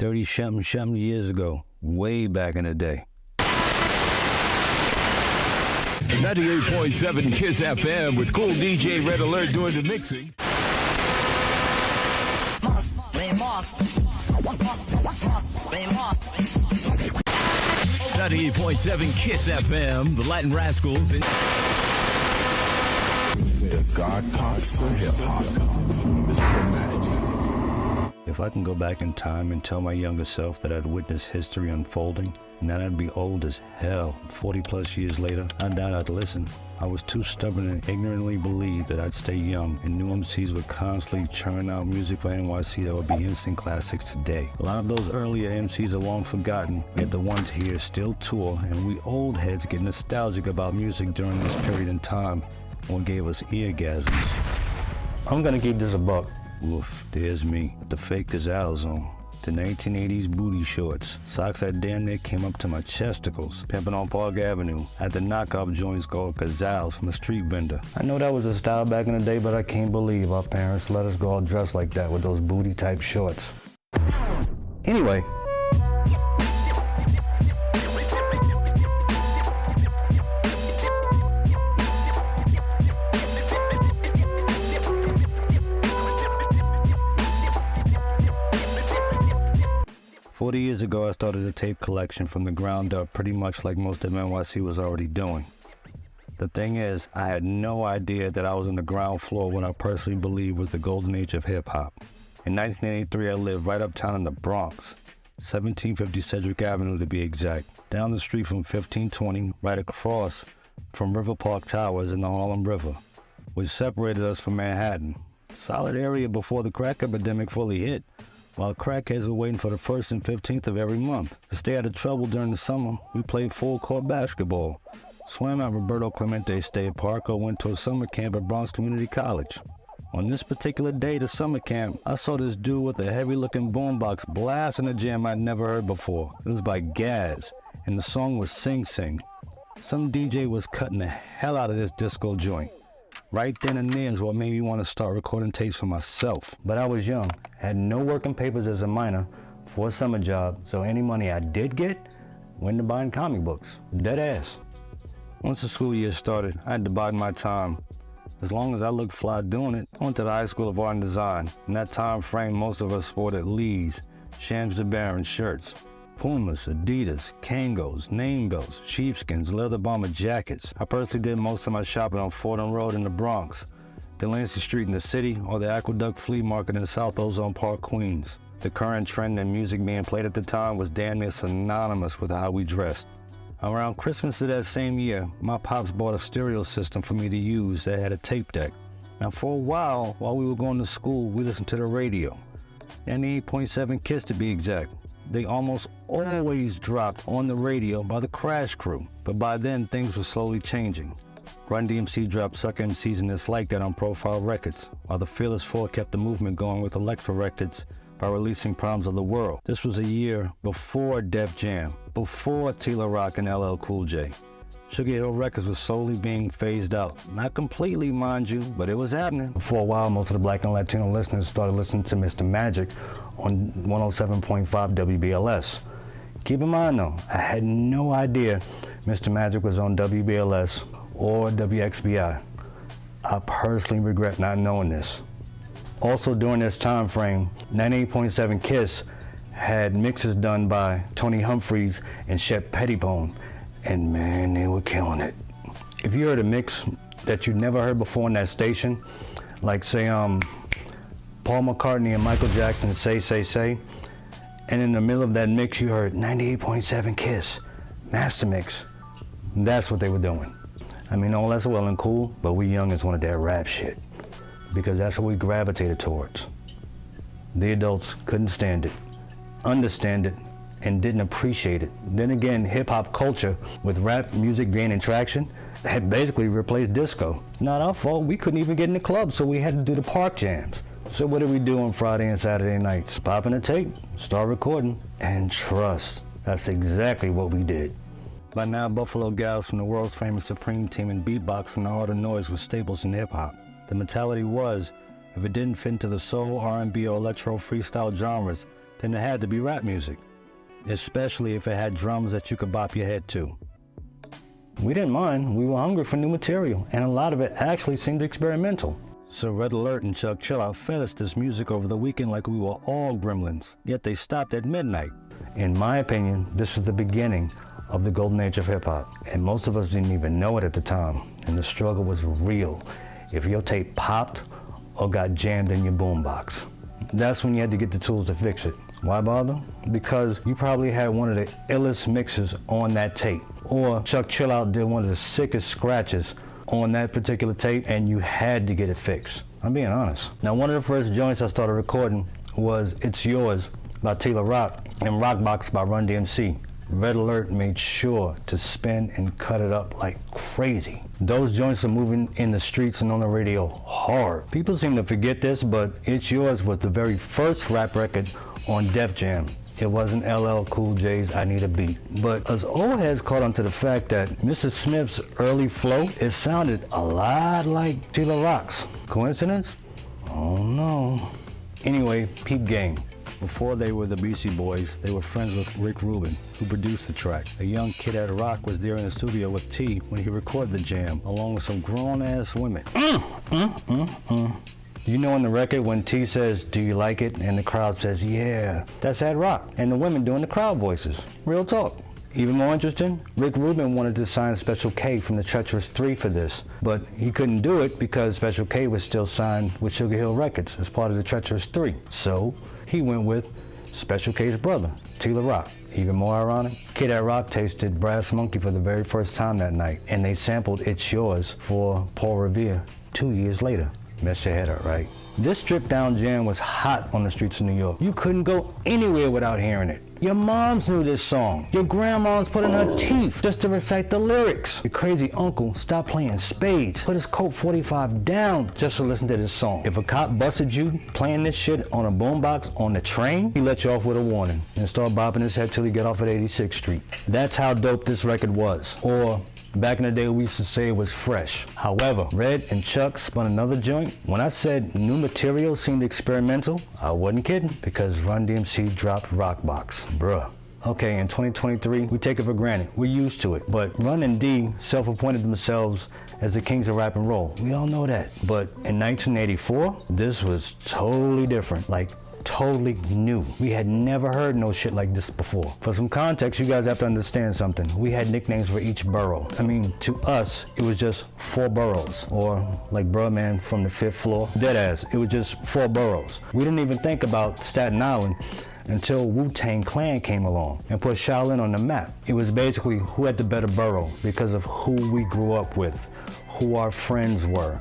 30-something years ago, way back in the day. 98.7 KISS FM with cool DJ Red Alert doing the mixing. 98.7 KISS FM, the Latin Rascals. The God Cox of Hip Hop, Mr. Magic. If I can go back in time and tell my younger self that I'd witnessed history unfolding, and that I'd be old as hell 40 plus years later, I doubt I'd listen. I was too stubborn and ignorantly believed that I'd stay young, and new MCs would constantly churn out music for NYC that would be instant classics today. A lot of those earlier MCs are long forgotten, yet the ones here still tour, and we old heads get nostalgic about music during this period in time, what gave us eargasms. I'm gonna keep this a buck. Woof, there's me, with the fake gazelles on. The 1980s booty shorts, socks that damn near came up to my chesticles, pimping on Park Avenue, at the knockoff joints called gazelles from a street vendor. I know that was a style back in the day, but I can't believe our parents let us go all dressed like that with those booty type shorts. Anyway. 40 years ago, I started a tape collection from the ground up, pretty much like most of NYC was already doing. The thing is, I had no idea that I was on the ground floor of what I personally believe was the golden age of hip-hop. In 1983, I lived right uptown in the Bronx, 1750 Sedgwick Avenue to be exact, down the street from 1520, right across from River Park Towers in the Harlem River, which separated us from Manhattan. Solid area before the crack epidemic fully hit, while crackheads were waiting for the 1st and 15th of every month. To stay out of trouble during the summer, we played full-court basketball, swam at Roberto Clemente State Park, or went to a summer camp at Bronx Community College. On this particular day to summer camp, I saw this dude with a heavy-looking boombox blasting a jam I'd never heard before. It was by Gaz, and the song was Sing Sing. Some DJ was cutting the hell out of this disco joint. Right then and there is what made me want to start recording tapes for myself. But I was young, had no working papers as a minor for a summer job, so any money I did get went to buying comic books. Dead ass. Once the school year started, I had to bide my time. As long as I looked fly doing it, I went to the High School of Art and Design. In that time frame, most of us sported Lee's, Shams the Baron shirts, Pumas, Adidas, Kangos, name belts, sheepskins, leather bomber jackets. I personally did most of my shopping on Fordham Road in the Bronx, Delancey Street in the city, or the Aqueduct Flea Market in South Ozone Park, Queens. The current trend in music being played at the time was damn near synonymous with how we dressed. Around Christmas of that same year, my pops bought a stereo system for me to use that had a tape deck. Now for a while we were going to school, we listened to the radio. 98.7 KISS to be exact. They almost always dropped on the radio by the Crash Crew, but by then things were slowly changing. RunDMC dropped Suck MCs and It's Like That on Profile Records, while the Fearless Four kept the movement going with Elektra Records by releasing Problems of the World. This was a year before Def Jam, before Tila Rock and LL Cool J. Sugar Hill Records was slowly being phased out. Not completely, mind you, but it was happening. For a while, most of the Black and Latino listeners started listening to Mr. Magic on 107.5 WBLS. Keep in mind though, I had no idea Mr. Magic was on WBLS or WXBI. I personally regret not knowing this. Also during this time frame, 98.7 KISS had mixes done by Tony Humphries and Shep Pettibone, and man, they were killing it. If you heard a mix that you'd never heard before on that station, like say Paul McCartney and Michael Jackson Say, and in the middle of that mix you heard 98.7 KISS, Master Mix. That's what they were doing. I mean, all that's well and cool, but we youngins wanted that rap shit, because that's what we gravitated towards. The adults couldn't stand it, understand it, and didn't appreciate it. Then again, hip-hop culture, with rap music gaining traction, had basically replaced disco. It's not our fault, we couldn't even get in the club, so we had to do the park jams. So what did we do on Friday and Saturday nights? Pop in a tape, start recording, and trust, that's exactly what we did. By now, Buffalo Gals from the world's famous Supreme Team and beatbox from the Art of Noise were staples in hip-hop. The mentality was, if it didn't fit into the soul, R&B, or electro freestyle genres, then it had to be rap music, especially if it had drums that you could bop your head to. We didn't mind. We were hungry for new material, and a lot of it actually seemed experimental. So Red Alert and Chuck Chillout fed us this music over the weekend like we were all gremlins, yet they stopped at midnight. In my opinion, this was the beginning of the golden age of hip-hop, and most of us didn't even know it at the time, and the struggle was real if your tape popped or got jammed in your boombox. That's when you had to get the tools to fix it. Why bother? Because you probably had one of the illest mixes on that tape, or Chuck Chillout did one of the sickest scratches on that particular tape, and you had to get it fixed. I'm being honest. Now, one of the first joints I started recording was It's Yours by Tila Rock and Rockbox by RunDMC. Red Alert made sure to spin and cut it up like crazy. Those joints are moving in the streets and on the radio hard. People seem to forget this, but It's Yours was the very first rap record on Def Jam. It wasn't LL Cool J's I Need a Beat. But us old heads caught on to the fact that Mrs. Smith's early flow, it sounded a lot like Tila Rock's. Coincidence? Oh no. Anyway, peep game. Before they were the Beastie Boys, they were friends with Rick Rubin, who produced the track. A young kid at Rock was there in the studio with T when he recorded the jam, along with some grown-ass women. You know in the record when T says, "Do you like it?" and the crowd says, "Yeah," that's at Rock, and the women doing the crowd voices. Real talk. Even more interesting, Rick Rubin wanted to sign Special K from the Treacherous 3 for this, but he couldn't do it because Special K was still signed with Sugar Hill Records as part of the Treacherous 3. So he went with Special K's brother, Tila Rock. Even more ironic, Kid at Rock tasted Brass Monkey for the very first time that night, and they sampled It's Yours for Paul Revere 2 years later. Mess your head up, right? This stripped down jam was hot on the streets of New York. You couldn't go anywhere without hearing it. Your moms knew this song. Your grandma's put in her teeth just to recite the lyrics. Your crazy uncle stopped playing spades, put his Colt 45 down just to listen to this song. If a cop busted you playing this shit on a boombox on the train, he let you off with a warning and start bopping his head till he get off at 86th Street. That's how dope this record was. Or back in the day, we used to say it was fresh. However, Red and Chuck spun another joint. When I said new material seemed experimental, I wasn't kidding, because RunDMC dropped Rockbox. Bruh. Okay, in 2023, we take it for granted. We're used to it. But Run and D self-appointed themselves as the kings of rap and roll. We all know that. But in 1984, this was totally different. Like, totally new. We had never heard no shit like this before. For some context, you guys have to understand something. We had nicknames for each borough. I mean, to us, it was just 4 boroughs. Or like Bruh Man from the 5th floor. Deadass, it was just 4 boroughs. We didn't even think about Staten Island until Wu-Tang Clan came along and put Shaolin on the map. It was basically who had the better borough because of who we grew up with, who our friends were,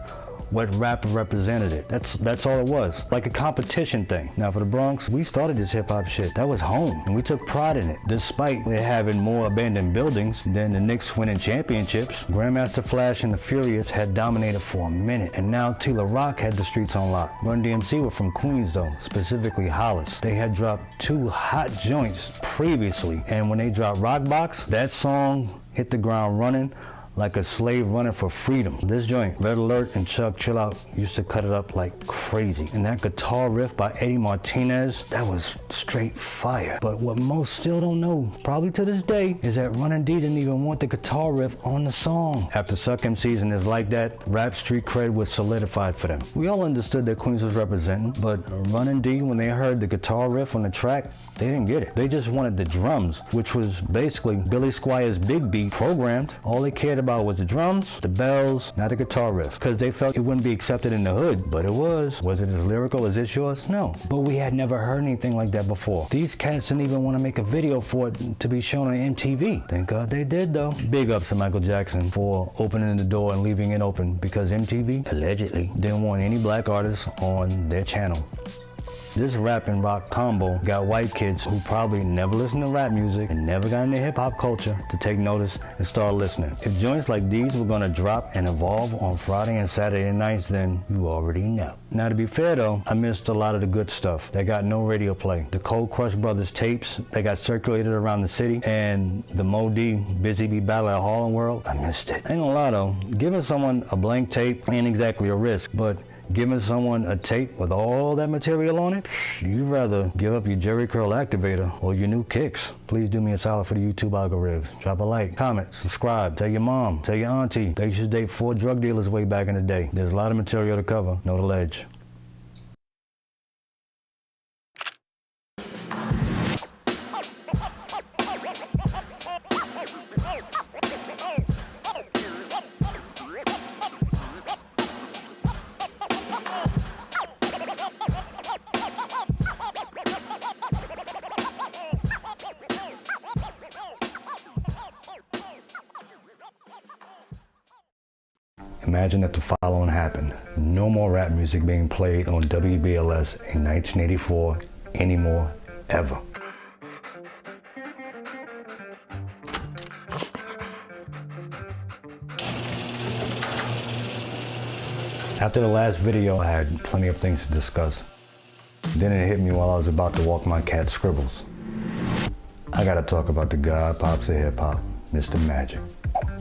what rapper represented it. That's all it was, like a competition thing. Now for the Bronx, we started this hip hop shit. That was home, and we took pride in it. Despite it having more abandoned buildings than the Knicks winning championships, Grandmaster Flash and the Furious had dominated for a minute, and now Tila Rock had the streets on lock. RunDMC were from Queens though, specifically Hollis. They had dropped 2 hot joints previously, and when they dropped Rockbox, that song hit the ground running like a slave running for freedom. This joint, Red Alert and Chuck Chillout used to cut it up like crazy. And that guitar riff by Eddie Martinez, that was straight fire. But what most still don't know, probably to this day, is that Run and D didn't even want the guitar riff on the song. After Suck MCs and Is Like That, rap street cred was solidified for them. We all understood that Queens was representing, but Run and D, when they heard the guitar riff on the track, they didn't get it. They just wanted the drums, which was basically Billy Squire's Big Beat programmed. All they cared about was the drums, the bells, not the guitar riff, because they felt it wouldn't be accepted in the hood, but it was. Was it as lyrical as It's Yours? No, but we had never heard anything like that before. These cats didn't even want to make a video for it to be shown on MTV. Thank God they did though. Big ups to Michael Jackson for opening the door and leaving it open, because MTV, allegedly, didn't want any black artists on their channel. This rap and rock combo got white kids who probably never listened to rap music and never got into hip-hop culture to take notice and start listening. If joints like these were gonna drop and evolve on Friday and Saturday nights, then you already know. Now to be fair though, I missed a lot of the good stuff that got no radio play. The Cold Crush Brothers tapes that got circulated around the city, and the Mo D Busy Bee Battle at Harlem World, I missed it. Ain't gonna lie though, giving someone a blank tape ain't exactly a risk, but Giving someone a tape with all that material on it? You'd rather give up your Jerry Curl activator or your new kicks. Please do me a solid for the YouTube algorithms. Drop a like, comment, subscribe, tell your mom, tell your auntie. They used to date 4 drug dealers way back in the day. There's a lot of material to cover. Know the ledge. Imagine if the following happened. No more rap music being played on WBLS in 1984 anymore, ever. After the last video, I had plenty of things to discuss. Then it hit me while I was about to walk my cat Scribbles. I gotta talk about the god pops of hip hop, Mr. Magic.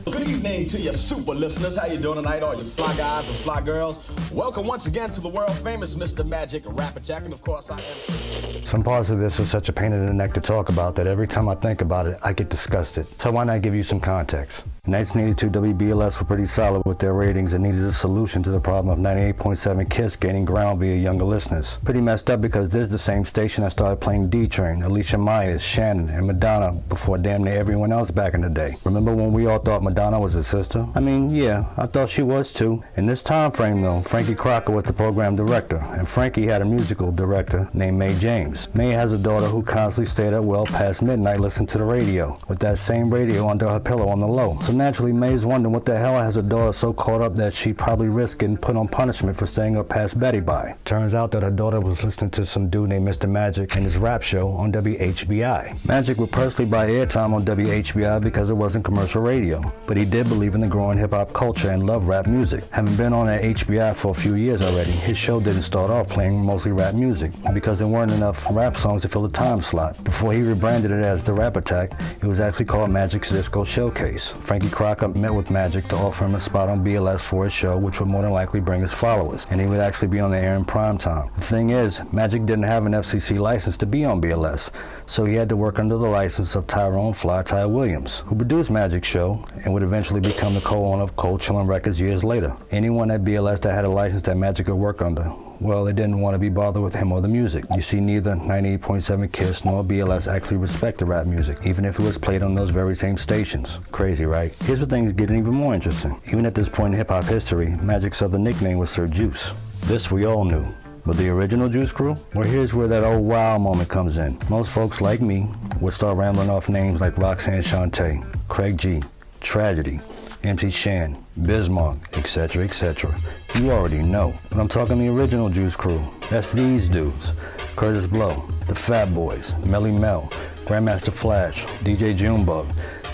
Good evening to you super listeners. How you doing tonight, all you fly guys and fly girls? Welcome once again to the world famous Mr. Magic Rap Attack, and of course I am. Some parts of this are such a pain in the neck to talk about that every time I think about it, I get disgusted. So why not give you some context? In 1982, WBLS were pretty solid with their ratings and needed a solution to the problem of 98.7 KISS gaining ground via younger listeners. Pretty messed up because this is the same station that started playing D-Train, Alicia Myers, Shannon, and Madonna before damn near everyone else back in the day. Remember when we all thought Madonna was his sister? I mean, yeah, I thought she was too. In this time frame though, Frankie Crocker was the program director, and Frankie had a musical director named Mae James. Mae has a daughter who constantly stayed up well past midnight listening to the radio, with that same radio under her pillow on the low. So naturally, Mae's wondering what the hell has her daughter so caught up that she probably risked getting put on punishment for staying up past Betty by. Turns out that her daughter was listening to some dude named Mr. Magic and his rap show on WHBI. Magic would personally buy airtime on WHBI because it wasn't commercial radio, but he did believe in the growing hip-hop culture and loved rap music. Having been on at HBI for a few years already, his show didn't start off playing mostly rap music because there weren't enough rap songs to fill the time slot. Before he rebranded it as The Rap Attack, it was actually called Magic's Disco Showcase. Frankie Crocker met with Magic to offer him a spot on BLS for his show, which would more than likely bring his followers, and he would actually be on the air in prime time. The thing is, Magic didn't have an FCC license to be on BLS, so he had to work under the license of Tyrone Fly Ty Williams, who produced Magic's show and would eventually become the co-owner of Cold Chillin' Records years later. Anyone at BLS that had a license that Magic could work under, well, they didn't want to be bothered with him or the music. You see, neither 98.7 KISS nor BLS actually respected rap music, even if it was played on those very same stations. Crazy, right? Here's where things get even more interesting. Even at this point in hip-hop history, Magic's other nickname was Sir Juice. This we all knew. But the original Juice Crew? Well, here's where that old wow moment comes in. Most folks like me would start rambling off names like Roxanne Shante, Craig G, Tragedy, MC Shan, Bismarck, etc., etc. You already know. But I'm talking the original Juice Crew. That's these dudes. Curtis Blow, the Fat Boys, Melly Mel, Grandmaster Flash, DJ Junebug,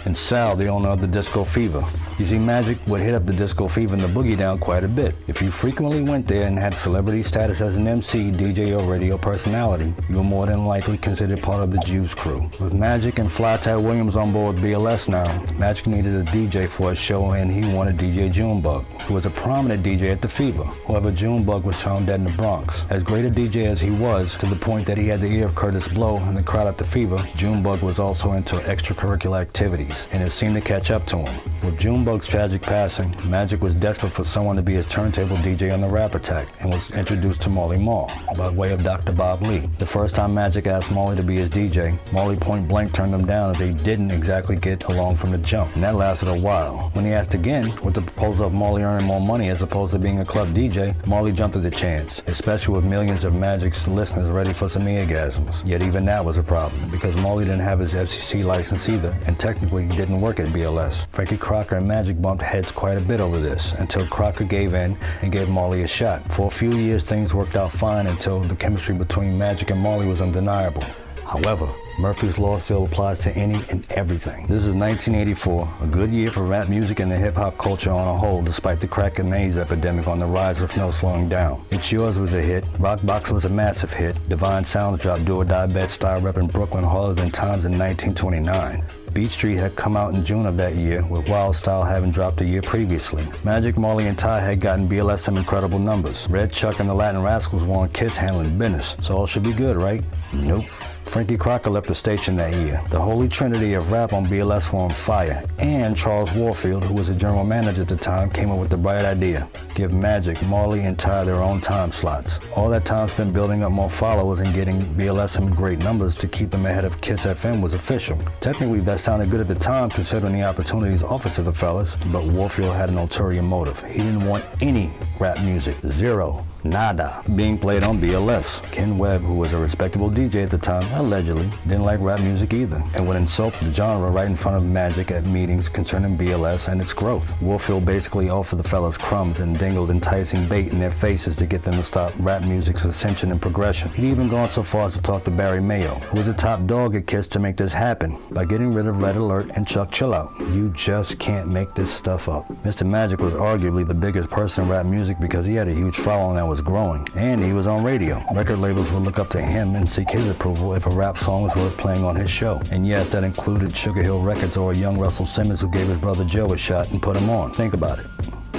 and Sal, the owner of the Disco Fever. You see, Magic would hit up the Disco Fever and the Boogie Down quite a bit. If you frequently went there and had celebrity status as an MC, DJ, or radio personality, you were more than likely considered part of the Juice Crew. With Magic and Fly Ty Williams on board BLS now, Magic needed a DJ for his show, and he wanted DJ Junebug, who was a prominent DJ at the Fever. However, Junebug was found dead in the Bronx. As great a DJ as he was, to the point that he had the ear of Curtis Blow and the crowd at the Fever, Junebug was also into extracurricular activities, and it seemed to catch up to him. With Junebug's tragic passing, Magic was desperate for someone to be his turntable DJ on the Rap Attack, and was introduced to Marley Marl by way of Dr. Bob Lee. The first time Magic asked Marley to be his DJ, Marley point blank turned him down as they didn't exactly get along from the jump, and that lasted a while. When he asked again, with the proposal of Marley earning more money as opposed to being a club DJ, Marley jumped at the chance, especially with millions of Magic's listeners ready for some orgasms. Yet even that was a problem, because Marley didn't have his FCC license either, and technically he didn't work at BLS. Frankie Crocker and Magic bumped heads quite a bit over this, until Crocker gave in and gave Marley a shot. For a few years things worked out fine until the chemistry between Magic and Marley was undeniable. However, Murphy's Law still applies to any and everything. This is 1984, a good year for rap music and the hip-hop culture on a whole, despite the crack and AIDS epidemic on the rise with no slowing down. It's Yours was a hit, Rock Box was a massive hit, Divine Sounds dropped Do or Die Bet style rep in Brooklyn harder than times in 1929. Beat Street had come out in June of that year, with Wild Style having dropped a year previously. Magic, Marley, and Ty had gotten BLS some incredible numbers. Red Chuck and the Latin Rascals were on Kiss handling business, so all should be good, right? Nope. Frankie Crocker left the station that year. The holy trinity of rap on BLS were on fire, and Charles Warfield, who was a general manager at the time, came up with the bright idea: give Magic, Marley, and Ty their own time slots. All that time spent building up more followers and getting BLS some great numbers to keep them ahead of Kiss FM was official. Technically, that sounded good at the time considering the opportunities offered to the fellas, but Warfield had an ulterior motive. He didn't want any rap music, zero, nada, being played on BLS. Ken Webb, who was a respectable DJ at the time, allegedly didn't like rap music either, and would insult the genre right in front of Magic at meetings concerning BLS and its growth. Warfield basically offered the fellas crumbs and dingled enticing bait in their faces to get them to stop rap music's ascension and progression. He'd even gone so far as to talk to Barry Mayo, who was a top dog at Kiss, to make this happen by getting rid of Red Alert and Chuck Chillout. You just can't make this stuff up. Mr. Magic was arguably the biggest person in rap music because he had a huge following that was growing, and he was on radio. Record labels would look up to him and seek his approval if a rap song was worth playing on his show. And yes, that included Sugar Hill Records or a young Russell Simmons who gave his brother Joe a shot and put him on. Think about it.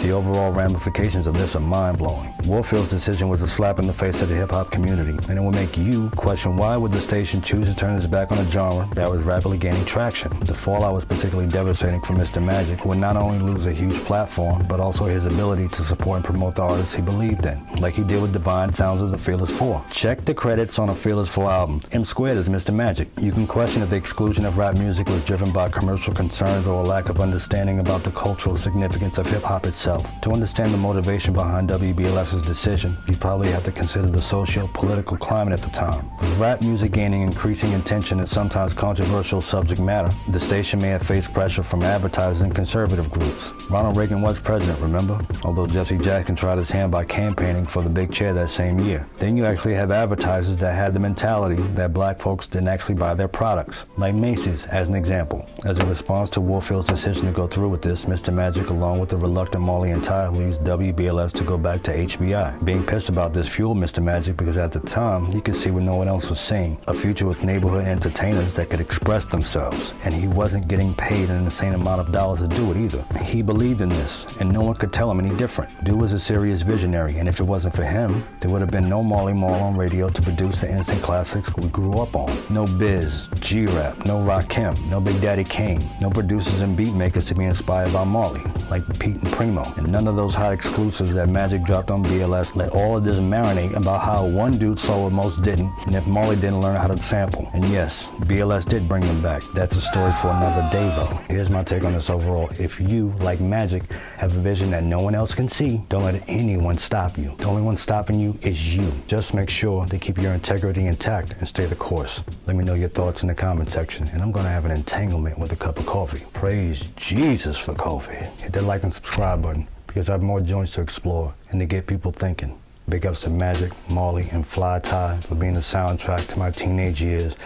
The overall ramifications of this are mind-blowing. Warfield's decision was a slap in the face to the hip-hop community, and it will make you question why would the station choose to turn its back on a genre that was rapidly gaining traction. The fallout was particularly devastating for Mr. Magic, who would not only lose a huge platform, but also his ability to support and promote the artists he believed in, like he did with Divine Sounds of the Fearless Four. Check the credits on a Fearless Four album. M Squared is Mr. Magic. You can question if the exclusion of rap music was driven by commercial concerns or a lack of understanding about the cultural significance of hip-hop itself. To understand the motivation behind WBLS's decision, you probably have to consider the socio-political climate at the time. With rap music gaining increasing attention and sometimes controversial subject matter, the station may have faced pressure from advertisers and conservative groups. Ronald Reagan was president, remember? Although Jesse Jackson tried his hand by campaigning for the big chair that same year. Then you actually have advertisers that had the mentality that black folks didn't actually buy their products, like Macy's as an example. As a response to Warfield's decision to go through with this, Mr. Magic, along with the reluctant Marley and Ty, who used WBLS to go back to HBI. Being pissed about this fueled Mr. Magic because at the time, he could see what no one else was seeing, a future with neighborhood entertainers that could express themselves, and he wasn't getting paid an insane amount of dollars to do it either. He believed in this, and no one could tell him any different. Dude was a serious visionary, and if it wasn't for him, there would have been no Marley Marl on radio to produce the instant classics we grew up on. No Biz, G-Rap, no Rakim, no Big Daddy Kane, no producers and beat makers to be inspired by Marley, like Pete and Primo, and none of those hot exclusives that Magic dropped on BLS let all of this marinate about how one dude saw what most didn't, and if Marley didn't learn how to sample. And yes, BLS did bring them back. That's a story for another day though. Here's my take on this overall. If you, like Magic, have a vision that no one else can see, don't let anyone stop you. The only one stopping you is you. Just make sure to keep your integrity intact and stay the course. Let me know your thoughts in the comment section, and I'm gonna have an entanglement with a cup of coffee. Praise Jesus for coffee. Hit that like and subscribe button, because I have more joints to explore and to get people thinking. Big ups to Magic, Marley, and Fly Ty for being the soundtrack to my teenage years,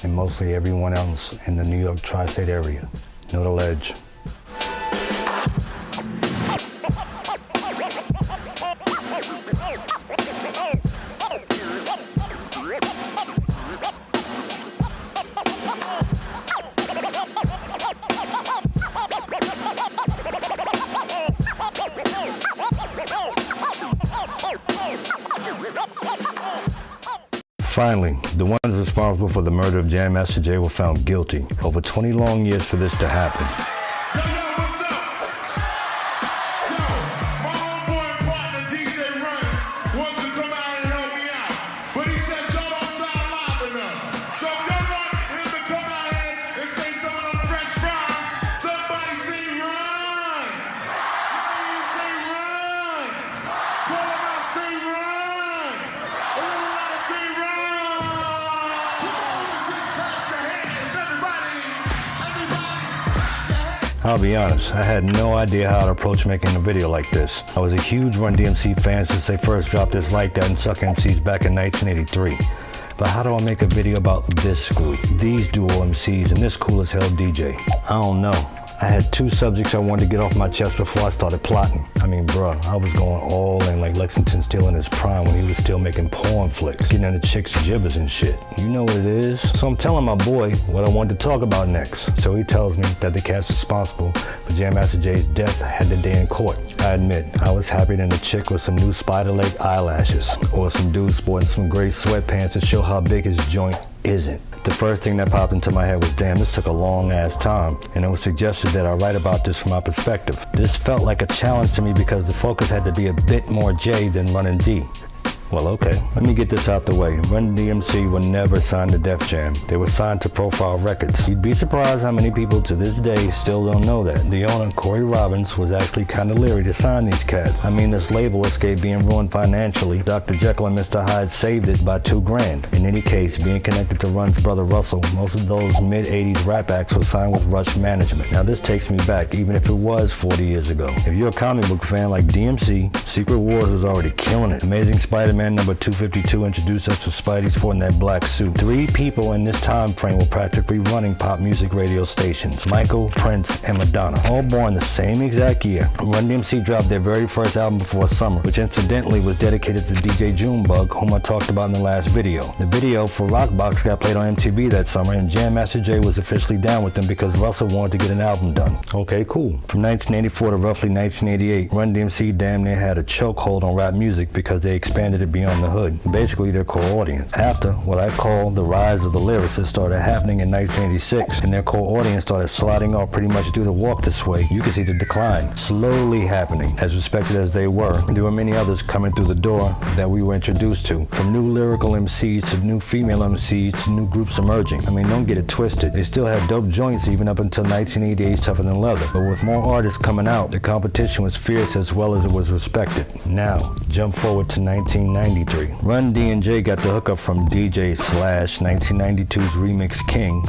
and mostly everyone else in the New York tri-state area. Know the ledge. Finally, the ones responsible for the murder of Jam Master Jay were found guilty. Over 20 long years for this to happen. Yo, what's up? Yo, my homeboy and partner DJ Run wants to come out and help me out, but he said y'all don't sound live enough. So if y'all want him to come out here and say something on the fresh fries, somebody say run. You say run. Call him out, say run. A little louder, say run. Come on, just clap your hands, everybody. I'll be honest, I had no idea how to approach making a video like this. I was a huge RunDMC fan since they first dropped this Like That and Suck MCs back in 1983. But how do I make a video about this group, these duo MCs, and this cool as hell DJ? I don't know. I had 2 subjects I wanted to get off my chest before I started plotting. I mean, bruh, I was going all in like Lexington still in his prime when he was still making porn flicks, getting into chicks' gibbers and shit. You know what it is? So I'm telling my boy what I wanted to talk about next. So he tells me that the cats responsible for Jam Master Jay's death had the day in court. I admit, I was happier than a chick with some new spider leg eyelashes, or some dude sporting some gray sweatpants to show how big his joint isn't. The first thing that popped into my head was, damn, this took a long ass time, and it was suggested that I write about this from my perspective. This felt like a challenge to me because the focus had to be a bit more J than Running D. Well, okay, let me get this out the way. RunDMC were never signed to Def Jam. They were signed to Profile Records. You'd be surprised how many people to this day still don't know that. The owner, Corey Robbins, was actually kind of leery to sign these cats. I mean, this label escaped being ruined financially. Dr. Jekyll and Mr. Hyde saved it by $2 grand. In any case, being connected to Run's brother Russell, most of those mid-80s rap acts were signed with Rush Management. Now this takes me back, even if it was 40 years ago. If you're a comic book fan like DMC, Secret Wars was already killing it. Amazing Spider-Man number 252 introduced us to Spidey sporting that black suit. 3 people in this time frame were practically running pop music radio stations: Michael, Prince, and Madonna, all born the same exact year. RunDMC dropped their very first album before summer, which incidentally was dedicated to DJ Junebug, whom I talked about in the last video. The video for Rockbox got played on MTV that summer, and Jam Master Jay was officially down with them because Russell wanted to get an album done. Okay, cool. From 1984 to roughly 1988, RunDMC damn near had a chokehold on rap music because they expanded it beyond the hood, basically their core audience. After what I call the rise of the lyricists started happening in 1986, and their core audience started sliding off pretty much due to Walk This Way, you can see the decline slowly happening. As respected as they were, there were many others coming through the door that we were introduced to, from new lyrical MCs to new female MCs to new groups emerging. I mean, don't get it twisted, they still had dope joints even up until 1988's Tougher Than Leather, but with more artists coming out, the competition was fierce as well as it was respected. Now, jump forward to 1993. Run D and J got the hookup from DJ / 1992's Remix King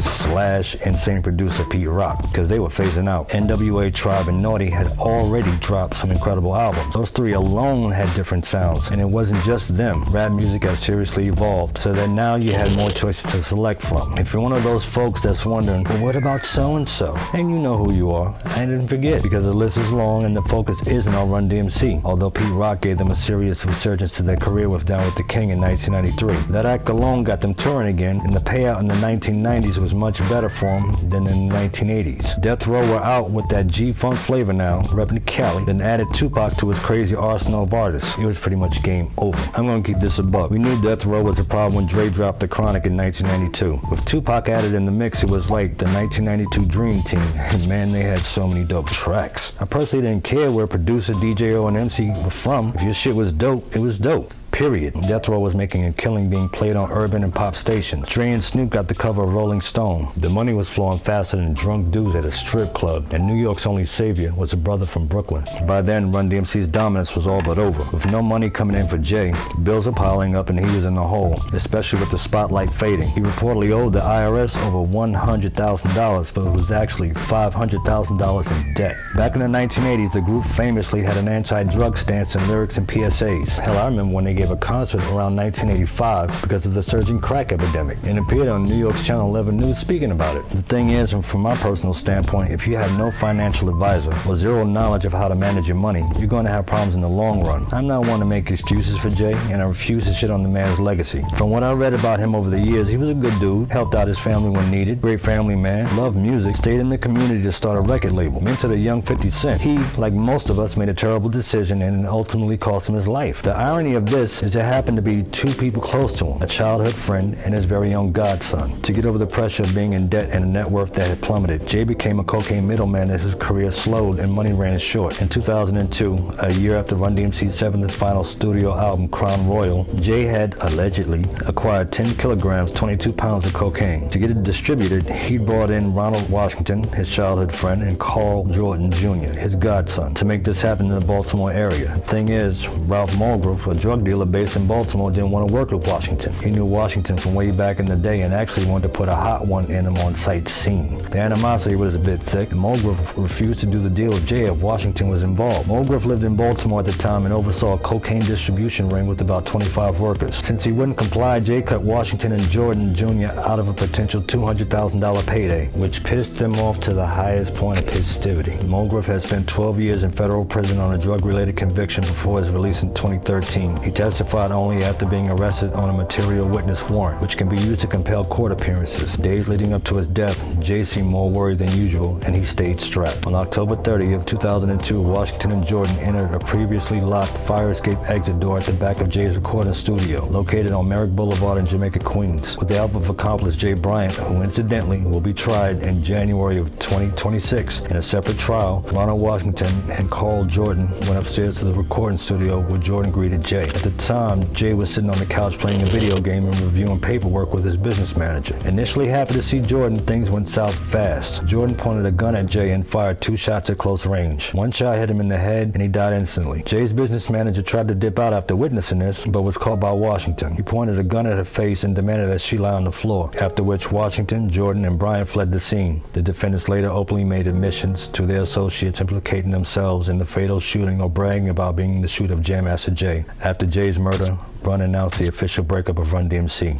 / insane producer Pete Rock, because they were phasing out. NWA, Tribe, and Naughty had already dropped some incredible albums. Those 3 alone had different sounds, and it wasn't just them. Rap music has seriously evolved, so that now you had more choices to select from. If you're one of those folks that's wondering, well, what about so-and-so? And you know who you are. I didn't forget, because the list is long and the focus isn't on RunDMC, although Pete Rock gave them a serious resurgence to their career with Down with the King in 1993. That act alone got them touring again, and the payout in the 1990s was much better for them than in the 1980s. Death Row were out with that G-Funk flavor now, repping Cali, then added Tupac to his crazy arsenal of artists. It was pretty much game over. I'm gonna keep this a buck. We knew Death Row was a problem when Dre dropped The Chronic in 1992. With Tupac added in the mix, it was like the 1992 Dream Team, and man, they had so many dope tracks. I personally didn't care where producer, DJ, and MC were from. If your shit was dope, it was dope. Period. Death Row was making a killing being played on urban and pop stations. Dre and Snoop got the cover of Rolling Stone. The money was flowing faster than drunk dudes at a strip club, and New York's only savior was a brother from Brooklyn. By then, RunDMC's dominance was all but over. With no money coming in for Jay, bills are piling up and he was in the hole, especially with the spotlight fading. He reportedly owed the IRS over $100,000, but it was actually $500,000 in debt. Back in the 1980s, the group famously had an anti-drug stance in lyrics and PSAs. Hell, I remember when they gave a concert around 1985 because of the surging crack epidemic, and appeared on New York's Channel 11 News speaking about it. The thing is, and from my personal standpoint, if you have no financial advisor or zero knowledge of how to manage your money, you're going to have problems in the long run. I'm not one to make excuses for Jay, and I refuse to shit on the man's legacy. From what I read about him over the years, he was a good dude, helped out his family when needed, great family man, loved music, stayed in the community to start a record label, mentored a young 50 Cent. He, like most of us, made a terrible decision and it ultimately cost him his life. The irony of this is there happened to be 2 people close to him, a childhood friend and his very own godson. To get over the pressure of being in debt and a net worth that had plummeted, Jay became a cocaine middleman as his career slowed and money ran short. In 2002, a year after RunDMC's 7th and final studio album, Crown Royal, Jay had allegedly acquired 10 kilograms, 22 pounds of cocaine. To get it distributed, he brought in Ronald Washington, his childhood friend, and Carl Jordan Jr., his godson, to make this happen in the Baltimore area. The thing is, Ralph Mulgrove, a drug dealer, dealer based in Baltimore didn't want to work with Washington. He knew Washington from way back in the day and actually wanted to put a hot one in him on sight scene. The animosity was a bit thick, and Mulgrew refused to do the deal with Jay if Washington was involved. Mulgrew lived in Baltimore at the time and oversaw a cocaine distribution ring with about 25 workers. Since he wouldn't comply, Jay cut Washington and Jordan Jr. out of a potential $200,000 payday, which pissed them off to the highest point of festivity. Mulgrew has spent 12 years in federal prison on a drug-related conviction before his release in 2013. He testified only after being arrested on a material witness warrant, which can be used to compel court appearances. Days leading up to his death, Jay seemed more worried than usual, and he stayed strapped. On October 30th, 2002, Washington and Jordan entered a previously locked fire escape exit door at the back of Jay's recording studio, located on Merrick Boulevard in Jamaica, Queens. With the help of accomplice Jay Bryant, who incidentally will be tried in January of 2026 in a separate trial, Ronald Washington and Carl Jordan went upstairs to the recording studio where Jordan greeted Jay. At the time, Jay was sitting on the couch playing a video game and reviewing paperwork with his business manager. Initially happy to see Jordan, things went south fast. Jordan pointed a gun at Jay and fired 2 shots at close range. One shot hit him in the head and he died instantly. Jay's business manager tried to dip out after witnessing this, but was caught by Washington. He pointed a gun at her face and demanded that she lie on the floor, after which Washington, Jordan, and Bryant fled the scene. The defendants later openly made admissions to their associates implicating themselves in the fatal shooting or bragging about being the shooter of Jam Master Jay. After Jay's murder, Run announced the official breakup of RunDMC.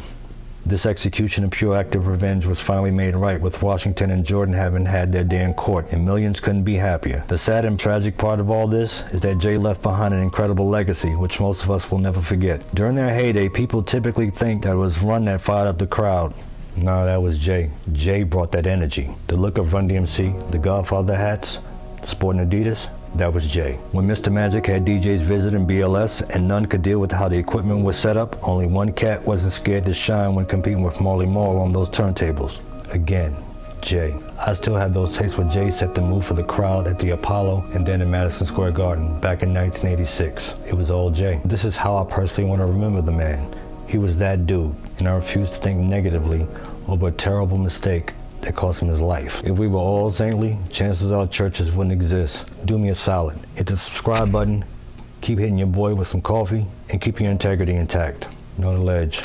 This execution of pure act of revenge was finally made right, with Washington and Jordan having had their day in court, and millions couldn't be happier. The sad and tragic part of all this is that Jay left behind an incredible legacy, which most of us will never forget. During their heyday, people typically think that it was Run that fired up the crowd. No, that was Jay. Jay brought that energy. The look of RunDMC, the Godfather hats, sporting Adidas, that was Jay. When Mr. Magic had DJs visiting BLS and none could deal with how the equipment was set up, only one cat wasn't scared to shine when competing with Marley Marl on those turntables. Again, Jay. I still have those tapes where Jay set the mood for the crowd at the Apollo and then in Madison Square Garden back in 1986. It was all Jay. This is how I personally want to remember the man. He was that dude, and I refuse to think negatively over a terrible mistake that cost him his life. If we were all saintly, chances are churches wouldn't exist. Do me a solid. Hit the subscribe button, keep hitting your boy with some coffee, and keep your integrity intact. Know the ledge.